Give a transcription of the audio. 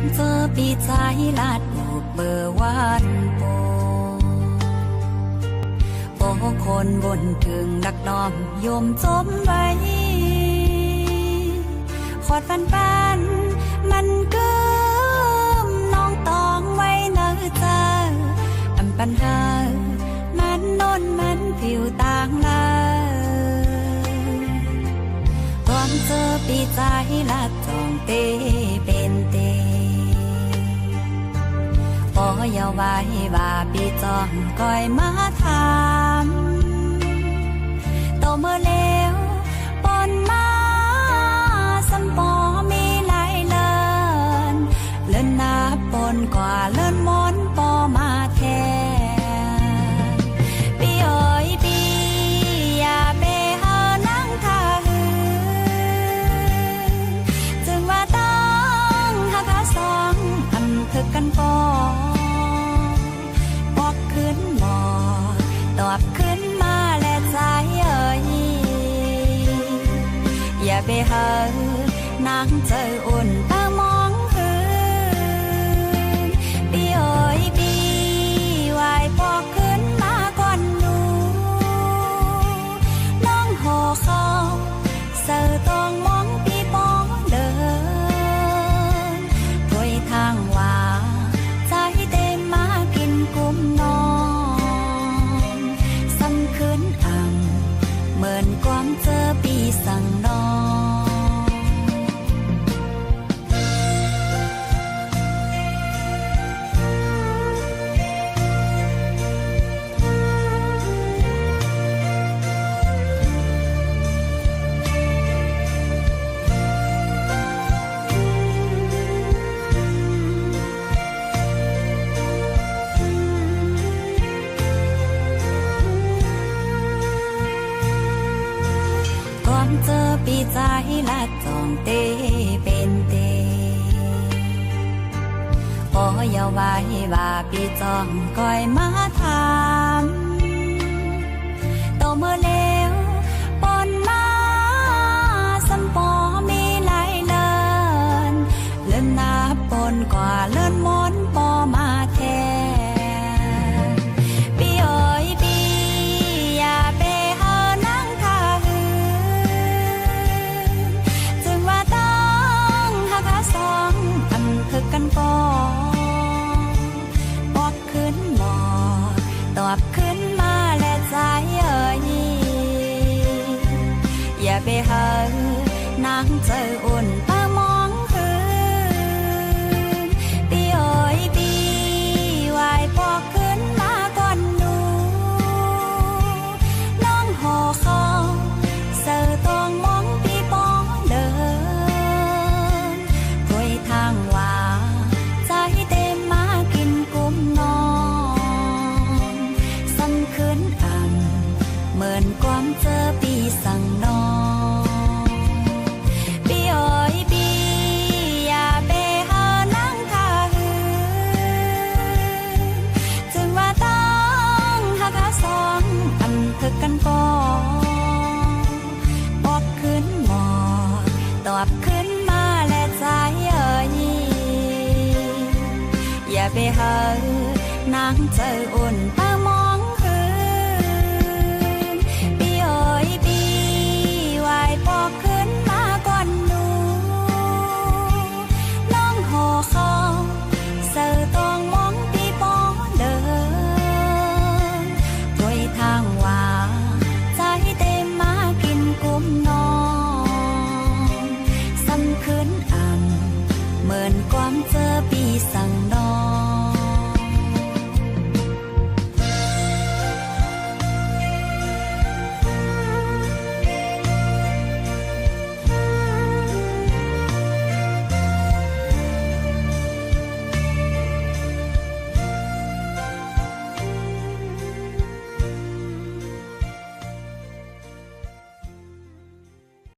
ความเจอปีใจลาดบุกเบอร์วันโปคนบนถึงดักดอมโยมจมไว้ขอดปันมันเกิมน้องตองไว้เนื้อเจอปัญหามันโน่นมันผิวต่างลาความเจอปีใจลาดจองเตเป็นเตพออย่าไว้ว่าปีจองก้อยมาถามโตเมื่อแล้วปนมาสัมปอมีหลายเลินนับปนกว่าเลินมนปอมาแทนปีเอ๋ยปีอย่าไปหานั่งท่าหือจึงว่าต้องหาขาสองอันถึกกันปอบอกขึ้นหมอตอบขึ้นมาและใจเอ๋ยอย่าไปหานางเจออุ่นตามองหืนปีเอ๋ยปีวายปอกขึ้นมาก่อนหนูน้องห่อเขาเสือตองมองปีปอเดินด้วยทางว่าใจเต็มมากินกุ้มนอนซ้ำคืนอ่ำเหมือนความเจอปีสั่งนอนเจอปีใจละจองเตเป็นเตพออย่าไว้ว่าปีจองก้อยมาถามโตเมื่อแล้วปนมาสัมปอมีหลายเลินนับปนกว่าเลินมนปอมาแทนปีเอ๋ยปีอย่าไปหานั่งท่าหือสองอันคือกันปอบอกขึ้นหมอตอบขึ้นมาและใจเอ๋ยอย่าไปหานางเจออุ่นตามองหืนปีเอ๋ยปีวายปอกขึ้นมาก่อนหนูน้องห่อเขาเสือตองมองปีปอเดินทางว่าใจเต็มมากินกุ้มนอนซ้ำคืนอ่ำเหมือนความเจอปีสั่งนอนปีเอ๋ยปีอย่าไปหานั่งท่าหือจึงว่าต้องหาขาสองอันถึกกันปอบอกขึ้นหมอตอบขึ้นมาและใจอย่าไปหานางเจออุ่นตามองหืนปีเอ๋ยปีวายปอกขึ้นมาก่อนหนูน้องห่อเขาเสือตองมองปีปอเดินด้วยทางว่าใจเต็มมากินกุ้มนอนซ้ำคืนอ่ำเหมือนความเจอปีสั่งนอน